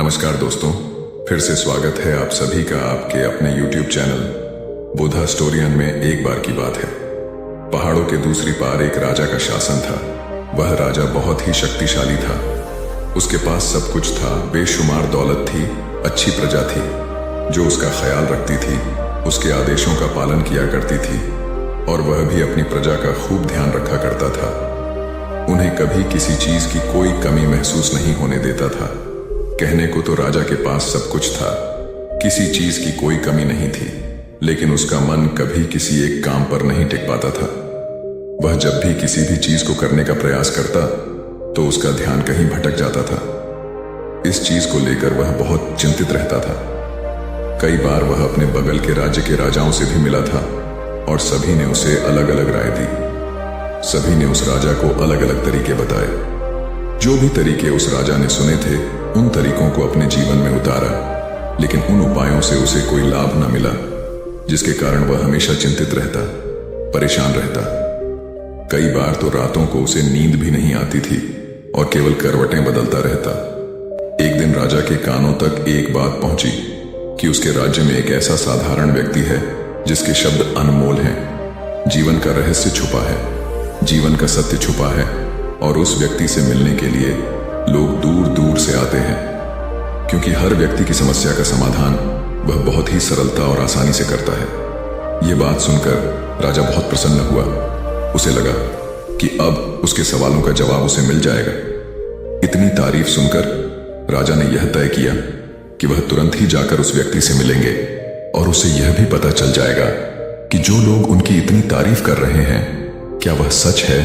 नमस्कार दोस्तों, फिर से स्वागत है आप सभी का आपके अपने YouTube चैनल बुधा स्टोरियन में। एक बार की बात है, पहाड़ों के दूसरी पार एक राजा का शासन था। वह राजा बहुत ही शक्तिशाली था। उसके पास सब कुछ था, बेशुमार दौलत थी, अच्छी प्रजा थी जो उसका ख्याल रखती थी, उसके आदेशों का पालन किया करती थी और वह भी अपनी प्रजा का खूब ध्यान रखा करता था। उन्हें कभी किसी चीज की कोई कमी महसूस नहीं होने देता था। कहने को तो राजा के पास सब कुछ था, किसी चीज की कोई कमी नहीं थी, लेकिन उसका मन कभी किसी एक काम पर नहीं टिक पाता था। वह जब भी किसी भी चीज को करने का प्रयास करता तो उसका ध्यान कहीं भटक जाता था। इस चीज को लेकर वह बहुत चिंतित रहता था। कई बार वह अपने बगल के राज्य के राजाओं से भी मिला था और सभी ने उसे अलग अलग राय दी। सभी ने उस राजा को अलग अलग तरीके बताए। जो भी तरीके उस राजा ने सुने थे, उन तरीकों को अपने जीवन में उतारा, लेकिन उन उपायों से उसे कोई लाभ न मिला, जिसके कारण वह हमेशा चिंतित रहता, परेशान रहता। कई बार तो रातों को उसे नींद भी नहीं आती थी और केवल करवटें बदलता रहता। एक दिन राजा के कानों तक एक बात पहुंची कि उसके राज्य में एक ऐसा साधारण व्यक्ति है जिसके शब्द अनमोल हैं। जीवन का रहस्य छुपा है, जीवन का सत्य छुपा है और उस व्यक्ति से मिलने के लिए लोग दूर दूर से आते हैं, क्योंकि हर व्यक्ति की समस्या का समाधान वह बहुत ही सरलता और आसानी से करता है। यह बात सुनकर राजा बहुत प्रसन्न हुआ। उसे लगा कि अब उसके सवालों का जवाब उसे मिल जाएगा। इतनी तारीफ सुनकर राजा ने यह तय किया कि वह तुरंत ही जाकर उस व्यक्ति से मिलेंगे और उसे यह भी पता चल जाएगा कि जो लोग उनकी इतनी तारीफ कर रहे हैं, क्या वह सच है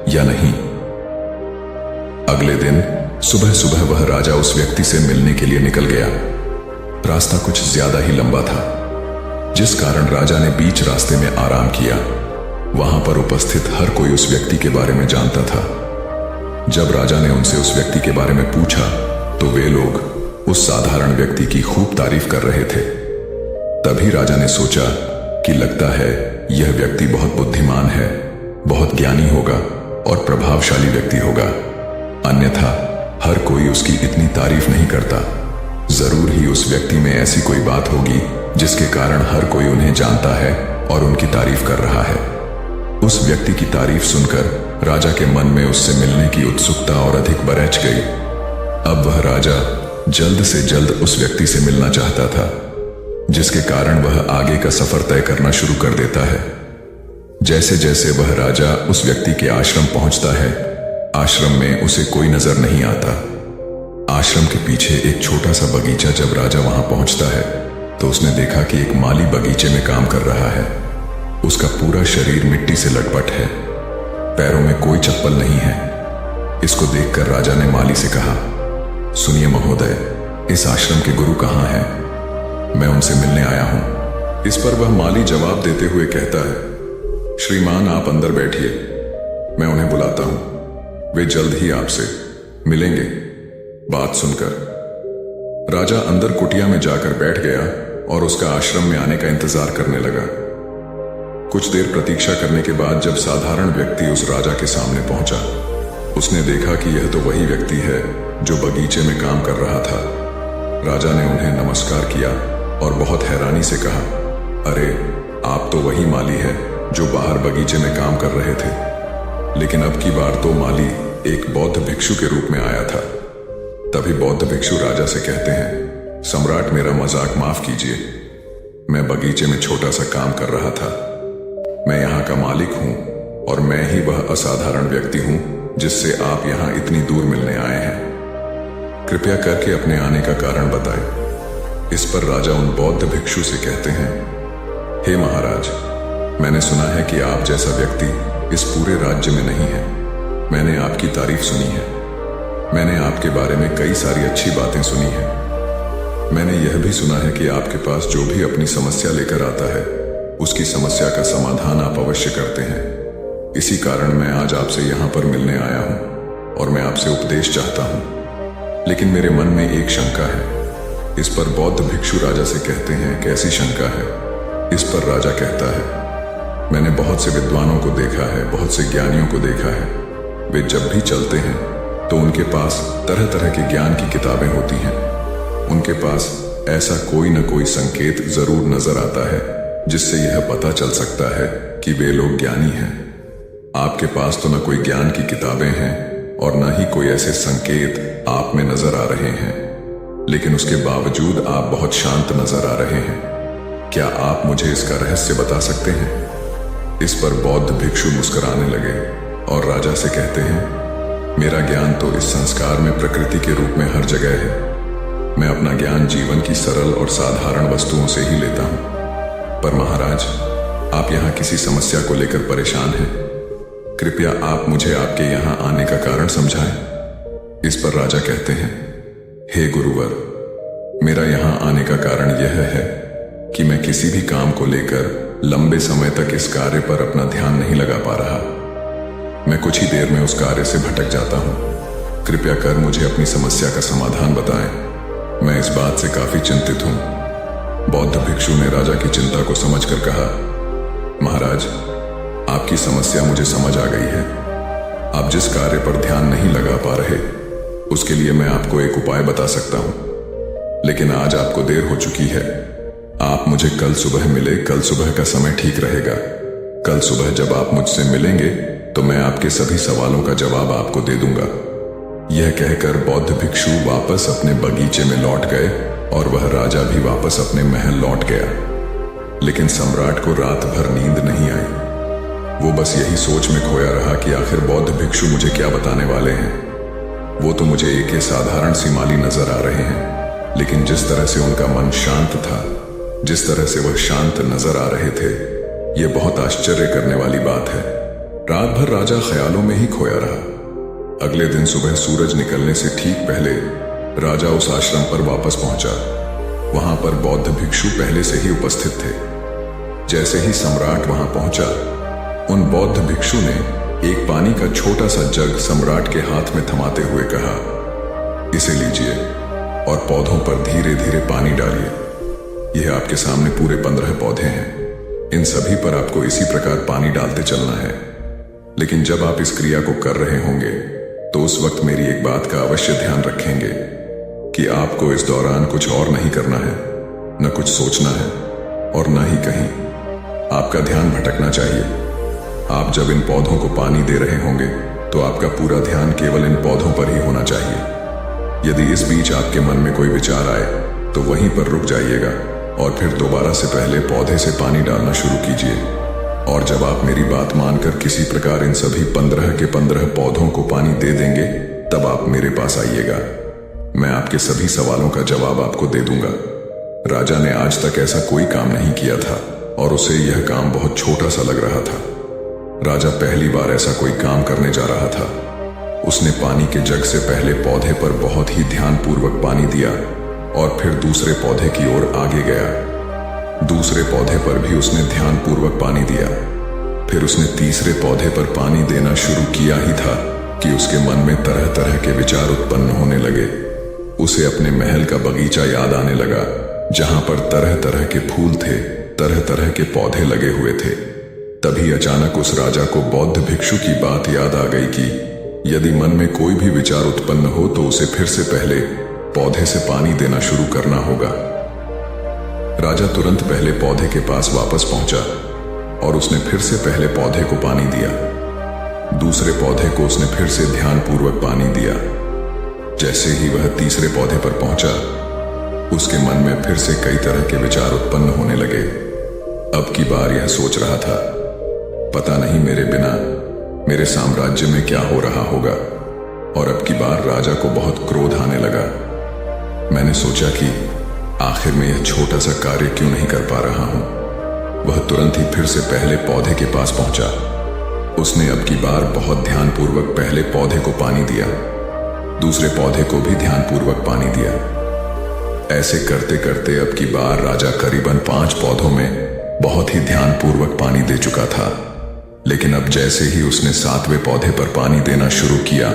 या नहीं। अगले दिन सुबह सुबह वह राजा उस व्यक्ति से मिलने के लिए निकल गया। रास्ता कुछ ज्यादा ही लंबा था, जिस कारण राजा ने बीच रास्ते में आराम किया। वहां पर उपस्थित हर कोई उस व्यक्ति के बारे में जानता था। जब राजा ने उनसे उस व्यक्ति के बारे में पूछा तो वे लोग उस साधारण व्यक्ति की खूब तारीफ कर रहे थे। तभी राजा ने सोचा कि लगता है यह व्यक्ति बहुत बुद्धिमान है, बहुत ज्ञानी होगा और प्रभावशाली व्यक्ति होगा, अन्यथा हर कोई उसकी इतनी तारीफ नहीं करता। जरूर ही उस व्यक्ति में ऐसी कोई बात होगी जिसके कारण हर कोई उन्हें जानता है और उनकी तारीफ कर रहा है। उस व्यक्ति की तारीफ सुनकर राजा के मन में उससे मिलने की उत्सुकता और अधिक बरछ गई। अब वह राजा जल्द से जल्द उस व्यक्ति से मिलना चाहता था, जिसके कारण वह आगे का सफर तय करना शुरू कर देता है। जैसे जैसे वह राजा उस व्यक्ति के आश्रम पहुंचता है, आश्रम में उसे कोई नजर नहीं आता। आश्रम के पीछे एक छोटा सा बगीचा। जब राजा वहां पहुंचता है तो उसने देखा कि एक माली बगीचे में काम कर रहा है। उसका पूरा शरीर मिट्टी से लटपट है, पैरों में कोई चप्पल नहीं है। इसको देखकर राजा ने माली से कहा, सुनिए महोदय, इस आश्रम के गुरु कहाँ हैं? मैं उनसे मिलने आया हूं। इस पर वह माली जवाब देते हुए कहता है, श्रीमान आप अंदर बैठिए, मैं उन्हें बुलाता हूं, वे जल्द ही आपसे मिलेंगे। बात सुनकर राजा अंदर कुटिया में जाकर बैठ गया और उसका आश्रम में आने का इंतजार करने लगा। कुछ देर प्रतीक्षा करने के बाद जब साधारण व्यक्ति उस राजा के सामने पहुंचा, उसने देखा कि यह तो वही व्यक्ति है जो बगीचे में काम कर रहा था। राजा ने उन्हें नमस्कार किया और बहुत हैरानी से कहा, अरे आप तो वही माली है जो बाहर बगीचे में काम कर रहे थे, लेकिन अब की बार तो माली एक बौद्ध भिक्षु के रूप में आया था। तभी बौद्ध भिक्षु राजा से कहते हैं, सम्राट मेरा मजाक माफ कीजिए, मैं बगीचे में छोटा सा काम कर रहा था। मैं यहाँ का मालिक हूँ और मैं ही वह असाधारण व्यक्ति हूँ जिससे आप यहाँ इतनी दूर मिलने आए हैं। कृपया करके अपने आने का कारण बताएं। इस पर राजा उन बौद्ध भिक्षु से कहते हैं, हे महाराज, मैंने सुना है कि आप जैसा व्यक्ति इस पूरे राज्य में नहीं है। मैंने आपकी तारीफ सुनी है, मैंने आपके बारे में कई सारी अच्छी बातें सुनी है। मैंने यह भी सुना है कि आपके पास जो भी अपनी समस्या लेकर आता है, उसकी समस्या का समाधान आप अवश्य करते हैं। इसी कारण मैं आज आपसे यहाँ पर मिलने आया हूँ और मैं आपसे उपदेश चाहता हूँ, लेकिन मेरे मन में एक शंका है। इस पर बौद्ध भिक्षु राजा से कहते हैं, कैसी शंका है? इस पर राजा कहता है, मैंने बहुत से विद्वानों को देखा है, बहुत से ज्ञानियों को देखा है। वे जब भी चलते हैं तो उनके पास तरह तरह के ज्ञान की किताबें होती हैं। उनके पास ऐसा कोई न कोई संकेत जरूर नजर आता है जिससे यह पता चल सकता है कि वे लोग ज्ञानी हैं। आपके पास तो न कोई ज्ञान की किताबें हैं और न ही कोई ऐसे संकेत आप में नजर आ रहे हैं, लेकिन उसके बावजूद आप बहुत शांत नजर आ रहे हैं। क्या आप मुझे इसका रहस्य बता सकते हैं? इस पर बौद्ध भिक्षु मुस्कुराने लगे और राजा से कहते हैं, मेरा ज्ञान तो इस संस्कार में प्रकृति के रूप में हर जगह है। मैं अपना ज्ञान जीवन की सरल और साधारण वस्तुओं से ही लेता हूं। पर महाराज, आप यहाँ किसी समस्या को लेकर परेशान हैं। कृपया आप मुझे आपके यहाँ आने का कारण समझाएं। इस पर राजा कहते हैं, हे गुरुवर, मेरा यहाँ आने का कारण यह है कि मैं किसी भी काम को लेकर लंबे समय तक इस कार्य पर अपना ध्यान नहीं लगा पा रहा। मैं कुछ ही देर में उस कार्य से भटक जाता हूँ। कृपया कर मुझे अपनी समस्या का समाधान बताएं। मैं इस बात से काफी चिंतित हूँ। बौद्ध भिक्षु ने राजा की चिंता को समझकर कहा, महाराज, आपकी समस्या मुझे समझ आ गई है। आप जिस कार्य पर ध्यान नहीं लगा पा रहे, उसके लिए मैं आपको एक उपाय बता सकता हूं, लेकिन आज आपको देर हो चुकी है। आप मुझे कल सुबह मिले। कल सुबह का समय ठीक रहेगा। कल सुबह जब आप मुझसे मिलेंगे तो मैं आपके सभी सवालों का जवाब आपको दे दूंगा। यह कहकर बौद्ध भिक्षु वापस अपने बगीचे में लौट गए और वह राजा भी वापस अपने महल लौट गया। लेकिन सम्राट को रात भर नींद नहीं आई। वो बस यही सोच में खोया रहा कि आखिर बौद्ध भिक्षु मुझे क्या बताने वाले हैं। वो तो मुझे एक साधारण सी माली नजर आ रहे हैं, लेकिन जिस तरह से उनका मन शांत था, जिस तरह से वह शांत नजर आ रहे थे, ये बहुत आश्चर्य करने वाली बात है। रात भर राजा ख्यालों में ही खोया रहा। अगले दिन सुबह सूरज निकलने से ठीक पहले राजा उस आश्रम पर वापस पहुंचा। वहां पर बौद्ध भिक्षु पहले से ही उपस्थित थे। जैसे ही सम्राट वहां पहुंचा, उन बौद्ध भिक्षु ने एक पानी का छोटा सा जग सम्राट के हाथ में थमाते हुए कहा, इसे लीजिए और पौधों पर धीरे धीरे पानी डालिए। यह आपके सामने पूरे 15 पौधे हैं। इन सभी पर आपको इसी प्रकार पानी डालते चलना है। लेकिन जब आप इस क्रिया को कर रहे होंगे तो उस वक्त मेरी एक बात का अवश्य ध्यान रखेंगे कि आपको इस दौरान कुछ और नहीं करना है, न कुछ सोचना है और न ही कहीं आपका ध्यान भटकना चाहिए। आप जब इन पौधों को पानी दे रहे होंगे तो आपका पूरा ध्यान केवल इन पौधों पर ही होना चाहिए। यदि इस बीच आपके मन में कोई विचार आए तो वहीं पर रुक जाइएगा और फिर दोबारा से पहले पौधे से पानी डालना शुरू कीजिए। और जब आप मेरी बात मानकर किसी प्रकार इन सभी 15 के 15 पौधों को पानी दे देंगे, तब आप मेरे पास आइएगा। मैं आपके सभी सवालों का जवाब आपको दे दूंगा। राजा ने आज तक ऐसा कोई काम नहीं किया था और उसे यह काम बहुत छोटा सा लग रहा था। राजा पहली बार ऐसा कोई काम करने जा रहा था। उसने पानी के जग से पहले पौधे पर बहुत ही ध्यानपूर्वक पानी दिया और फिर दूसरे पौधे की ओर आगे गया। दूसरे पौधे पर भी उसने ध्यानपूर्वक पानी दिया। फिर उसने तीसरे पौधे पर पानी देना शुरू किया ही था कि उसके मन में तरह तरह के विचार उत्पन्न होने लगे। उसे अपने महल का बगीचा याद आने लगा, जहां पर तरह तरह के फूल थे, तरह तरह के पौधे लगे हुए थे। तभी अचानक उस राजा को बौद्ध भिक्षु की बात याद आ गई कि यदि मन में कोई भी विचार उत्पन्न हो तो उसे फिर से पहले पौधे से पानी देना शुरू करना होगा। राजा तुरंत पहले पौधे के पास वापस पहुंचा और उसने फिर से पहले पौधे को पानी दिया। दूसरे पौधे को उसने फिर से ध्यानपूर्वक पानी दिया। जैसे ही वह तीसरे पौधे पर पहुंचा, उसके मन में फिर से कई तरह के विचार उत्पन्न होने लगे। अब की बार यह सोच रहा था, पता नहीं मेरे बिना मेरे साम्राज्य में क्या हो रहा होगा। और अब की बार राजा को बहुत क्रोध आने लगा। मैंने सोचा कि आखिर में यह छोटा सा कार्य क्यों नहीं कर पा रहा हूं। वह तुरंत ही फिर से पहले पौधे के पास पहुंचा। उसने अब की बार बहुत ध्यानपूर्वक पहले पौधे को पानी दिया, दूसरे पौधे को भी ध्यानपूर्वक पानी दिया। ऐसे करते करते अब की बार राजा करीबन 5 पौधों में बहुत ही ध्यानपूर्वक पानी दे चुका था। लेकिन अब जैसे ही उसने 7वें पौधे पर पानी देना शुरू किया,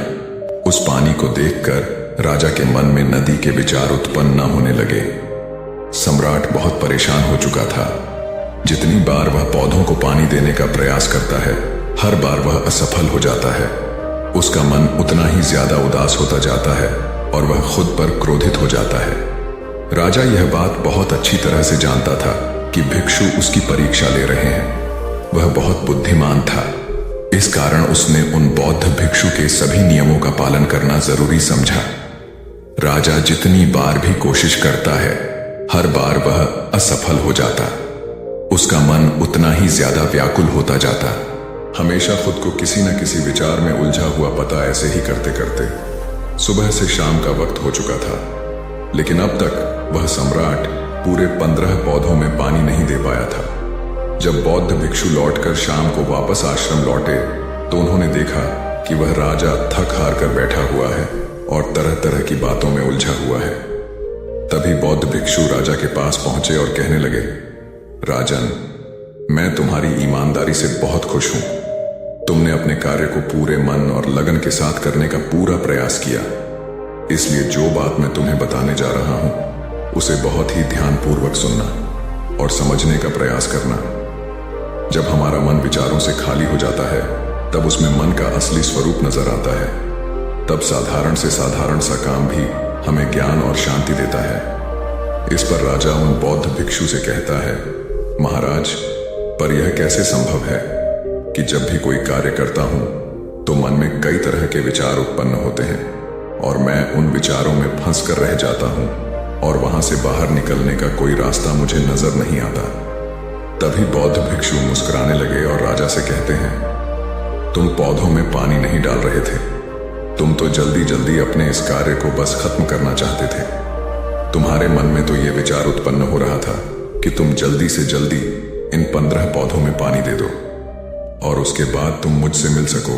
उस पानी को देखकर राजा के मन में नदी के विचार उत्पन्न न होने लगे। सम्राट बहुत परेशान हो चुका था। जितनी बार वह पौधों को पानी देने का प्रयास करता है, हर बार वह असफल हो जाता है। उसका मन उतना ही ज्यादा उदास होता जाता है और वह खुद पर क्रोधित हो जाता है। राजा यह बात बहुत अच्छी तरह से जानता था कि भिक्षु उसकी परीक्षा ले रहे हैं। वह बहुत बुद्धिमान था, इस कारण उसने उन बौद्ध भिक्षु के सभी नियमों का पालन करना जरूरी समझा। राजा जितनी बार भी कोशिश करता है, हर बार वह असफल हो जाता। उसका मन उतना ही ज्यादा व्याकुल होता जाता। हमेशा खुद को किसी न किसी विचार में उलझा हुआ पता ऐसे ही करते करते सुबह से शाम का वक्त हो चुका था, लेकिन अब तक वह सम्राट पूरे 15 पौधों में पानी नहीं दे पाया था। जब बौद्ध भिक्षु लौटकर शाम को वापस आश्रम लौटे तो उन्होंने देखा कि वह राजा थक हार कर बैठा हुआ है और तरह तरह की बातों में उलझा हुआ है। तभी बौद्ध भिक्षु राजा के पास पहुंचे और कहने लगे, राजन, मैं तुम्हारी ईमानदारी से बहुत खुश हूं। तुमने अपने कार्य को पूरे मन और लगन के साथ करने का पूरा प्रयास किया, इसलिए जो बात मैं तुम्हें बताने जा रहा हूं उसे बहुत ही ध्यानपूर्वक सुनना और समझने का प्रयास करना। जब हमारा मन विचारों से खाली हो जाता है तब उसमें मन का असली स्वरूप नजर आता है। तब साधारण से साधारण सा काम भी हमें ज्ञान और शांति देता है। इस पर राजा उन बौद्ध भिक्षु से कहता है, महाराज, पर यह कैसे संभव है कि जब भी कोई कार्य करता हूं तो मन में कई तरह के विचार उत्पन्न होते हैं और मैं उन विचारों में फंस कर रह जाता हूं और वहां से बाहर निकलने का कोई रास्ता मुझे नजर नहीं आता। तभी बौद्ध भिक्षु मुस्कुराने लगे और राजा से कहते हैं, तुम पौधों में पानी नहीं डाल रहे थे, तुम तो जल्दी जल्दी अपने इस कार्य को बस खत्म करना चाहते थे। तुम्हारे मन में तो यह विचार उत्पन्न हो रहा था कि तुम जल्दी से जल्दी इन 15 पौधों में पानी दे दो और उसके बाद तुम मुझसे मिल सको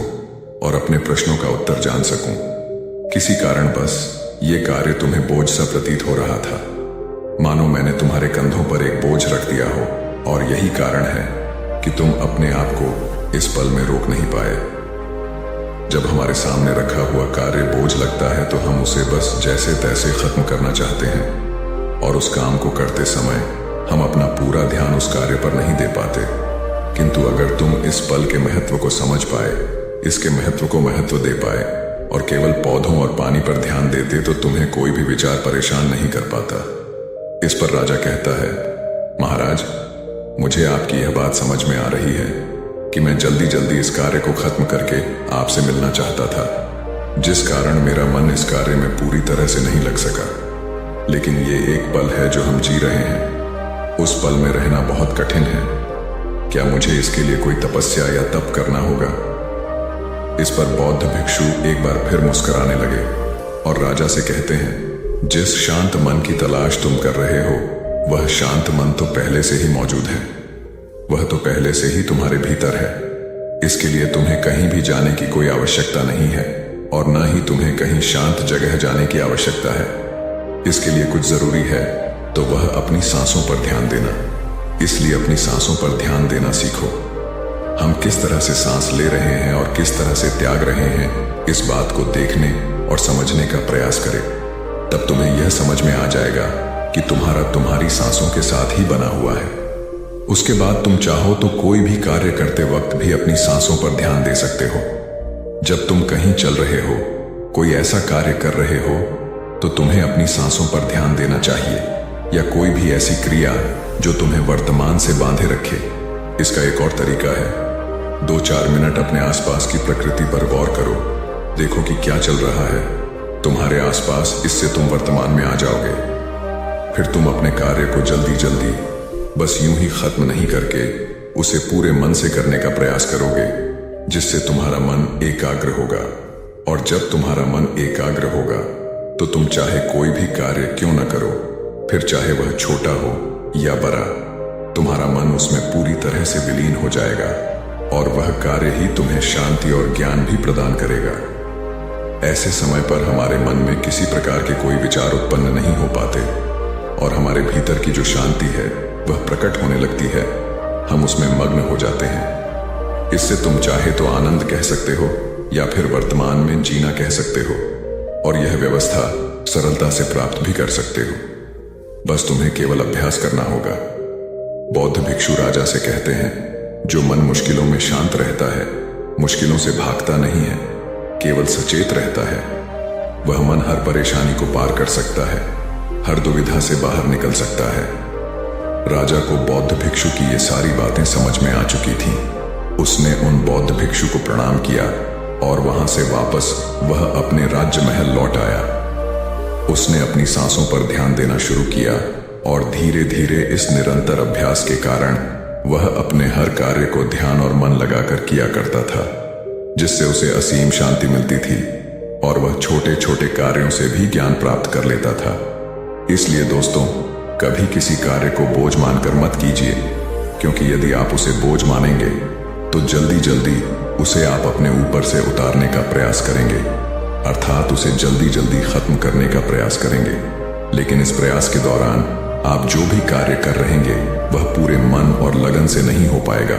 और अपने प्रश्नों का उत्तर जान सकूं। किसी कारण बस ये कार्य तुम्हें बोझ सा प्रतीत हो रहा था, मानो मैंने तुम्हारे कंधों पर एक बोझ रख दिया हो, और यही कारण है कि तुम अपने आप को इस पल में रोक नहीं पाए। जब हमारे सामने रखा हुआ कार्य बोझ लगता है तो हम उसे बस जैसे तैसे खत्म करना चाहते हैं और उस काम को करते समय हम अपना पूरा ध्यान उस कार्य पर नहीं दे पाते। किंतु अगर तुम इस पल के महत्व को समझ पाए, इसके महत्व को महत्व दे पाए और केवल पौधों और पानी पर ध्यान देते तो तुम्हें कोई भी विचार परेशान नहीं कर पाता। इस पर राजा कहता है, महाराज, मुझे आपकी यह बात समझ में आ रही है कि मैं जल्दी जल्दी इस कार्य को खत्म करके आपसे मिलना चाहता था, जिस कारण मेरा मन इस कार्य में पूरी तरह से नहीं लग सका। लेकिन ये एक पल है जो हम जी रहे हैं, उस पल में रहना बहुत कठिन है। क्या मुझे इसके लिए कोई तपस्या या तप करना होगा? इस पर बौद्ध भिक्षु एक बार फिर मुस्कुराने लगे और राजा से कहते हैं, जिस शांत मन की तलाश तुम कर रहे हो वह शांत मन तो पहले से ही मौजूद है, वह तो पहले से ही तुम्हारे भीतर है। इसके लिए तुम्हें कहीं भी जाने की कोई आवश्यकता नहीं है और न ही तुम्हें कहीं शांत जगह जाने की आवश्यकता है। इसके लिए कुछ जरूरी है तो वह अपनी सांसों पर ध्यान देना। इसलिए अपनी सांसों पर ध्यान देना सीखो। हम किस तरह से सांस ले रहे हैं और किस तरह से त्याग रहे हैं, इस बात को देखने और समझने का प्रयास करें। तब तुम्हें यह समझ में आ जाएगा कि तुम्हारी सांसों के साथ ही बना हुआ है। उसके बाद तुम चाहो तो कोई भी कार्य करते वक्त भी अपनी सांसों पर ध्यान दे सकते हो। जब तुम कहीं चल रहे हो, कोई ऐसा कार्य कर रहे हो, तो तुम्हें अपनी सांसों पर ध्यान देना चाहिए, या कोई भी ऐसी क्रिया जो तुम्हें वर्तमान से बांधे रखे। इसका एक और तरीका है, 2-4 मिनट अपने आसपास की प्रकृति पर गौर करो, देखो कि क्या चल रहा है तुम्हारे आसपास। इससे तुम वर्तमान में आ जाओगे। फिर तुम अपने कार्य को जल्दी जल्दी बस यूं ही खत्म नहीं करके उसे पूरे मन से करने का प्रयास करोगे, जिससे तुम्हारा मन एकाग्र होगा। और जब तुम्हारा मन एकाग्र होगा तो तुम चाहे कोई भी कार्य क्यों न करो, फिर चाहे वह छोटा हो या बड़ा, तुम्हारा मन उसमें पूरी तरह से विलीन हो जाएगा और वह कार्य ही तुम्हें शांति और ज्ञान भी प्रदान करेगा। ऐसे समय पर हमारे मन में किसी प्रकार के कोई विचार उत्पन्न नहीं हो पाते और हमारे भीतर की जो शांति है वह प्रकट होने लगती है। हम उसमें मग्न हो जाते हैं। इससे तुम चाहे तो आनंद कह सकते हो या फिर वर्तमान में जीना कह सकते हो, और यह व्यवस्था सरलता से प्राप्त भी कर सकते हो। बस तुम्हें केवल अभ्यास करना होगा। बौद्ध भिक्षु राजा से कहते हैं, जो मन मुश्किलों में शांत रहता है, मुश्किलों से भागता नहीं है, केवल सचेत रहता है, वह मन हर परेशानी को पार कर सकता है, हर दुविधा से बाहर निकल सकता है। राजा को बौद्ध भिक्षु की ये सारी बातें समझ में आ चुकी थीं। उसने उन बौद्ध भिक्षु को प्रणाम किया और वहां से वापस वह अपने राज्य महल लौट आया। उसने अपनी सांसों पर ध्यान देना शुरू किया और धीरे धीरे इस निरंतर अभ्यास के कारण वह अपने हर कार्य को ध्यान और मन लगाकर किया करता था, जिससे उसे असीम शांति मिलती थी और वह छोटे छोटे कार्यों से भी ज्ञान प्राप्त कर लेता था। इसलिए दोस्तों, कभी किसी कार्य को बोझ मानकर मत कीजिए, क्योंकि यदि आप उसे बोझ मानेंगे तो जल्दी जल्दी उसे आप अपने ऊपर से उतारने का प्रयास करेंगे, अर्थात उसे जल्दी जल्दी खत्म करने का प्रयास करेंगे। लेकिन इस प्रयास के दौरान आप जो भी कार्य कर रहेंगे वह पूरे मन और लगन से नहीं हो पाएगा,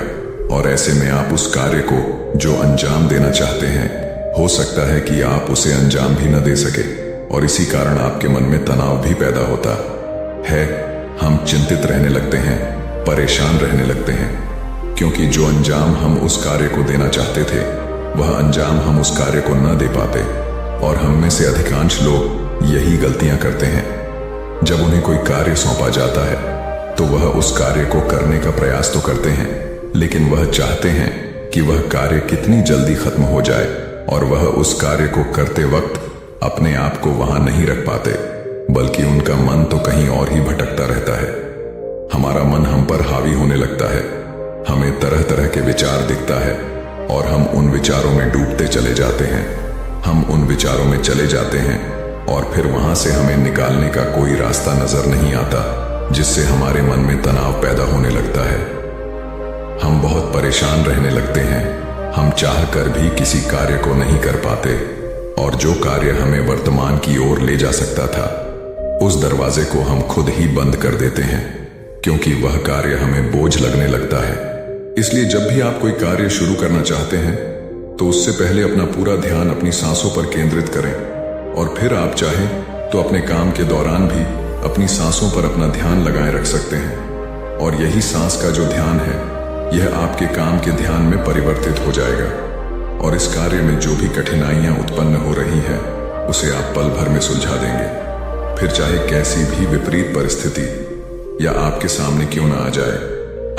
और ऐसे में आप उस कार्य को जो अंजाम देना चाहते हैं, हो सकता है कि आप उसे अंजाम भी न दे सके, और इसी कारण आपके मन में तनाव भी पैदा होता है। हम चिंतित रहने लगते हैं, परेशान रहने लगते हैं, क्योंकि जो अंजाम हम उस कार्य को देना चाहते थे वह अंजाम हम उस कार्य को न दे पाते। और हम में से अधिकांश लोग यही गलतियां करते हैं। जब उन्हें कोई कार्य सौंपा जाता है तो वह उस कार्य को करने का प्रयास तो करते हैं, लेकिन वह चाहते हैं कि वह कार्य कितनी जल्दी खत्म हो जाए, और वह उस कार्य को करते वक्त अपने आप को वहां नहीं रख पाते, बल्कि उनका मन तो कहीं और ही भटकता रहता है। हमारा मन हम पर हावी होने लगता है, हमें तरह तरह के विचार दिखता है और हम उन विचारों में डूबते चले जाते हैं। हम उन विचारों में चले जाते हैं और फिर वहां से हमें निकालने का कोई रास्ता नजर नहीं आता, जिससे हमारे मन में तनाव पैदा होने लगता है। हम बहुत परेशान रहने लगते हैं। हम चाहकर भी किसी कार्य को नहीं कर पाते, और जो कार्य हमें वर्तमान की ओर ले जा सकता था, उस दरवाजे को हम खुद ही बंद कर देते हैं, क्योंकि वह कार्य हमें बोझ लगने लगता है। इसलिए जब भी आप कोई कार्य शुरू करना चाहते हैं तो उससे पहले अपना पूरा ध्यान अपनी सांसों पर केंद्रित करें, और फिर आप चाहें तो अपने काम के दौरान भी अपनी सांसों पर अपना ध्यान लगाए रख सकते हैं। और यही सांस का जो ध्यान है, यह आपके काम के ध्यान में परिवर्तित हो जाएगा, और इस कार्य में जो भी कठिनाइयां उत्पन्न हो रही हैं उसे आप पल भर में सुलझा देंगे। फिर चाहे कैसी भी विपरीत परिस्थिति या आपके सामने क्यों ना आ जाए,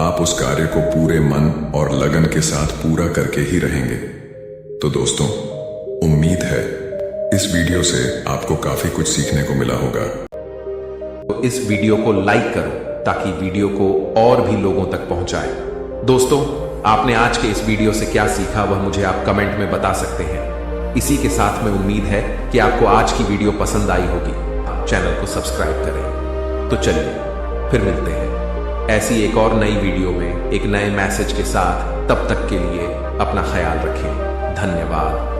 आप उस कार्य को पूरे मन और लगन के साथ पूरा करके ही रहेंगे। तो दोस्तों, उम्मीद है इस वीडियो से आपको काफी कुछ सीखने को मिला होगा। तो इस वीडियो को लाइक करो ताकि वीडियो को और भी लोगों तक पहुंचाए। दोस्तों, आपने आज के इस वीडियो से क्या सीखा वह मुझे आप कमेंट में बता सकते हैं। इसी के साथ में उम्मीद है कि आपको आज की वीडियो पसंद आई होगी। चैनल को सब्सक्राइब करें। तो चलिए फिर मिलते हैं ऐसी एक और नई वीडियो में एक नए मैसेज के साथ। तब तक के लिए अपना ख्याल रखें। धन्यवाद।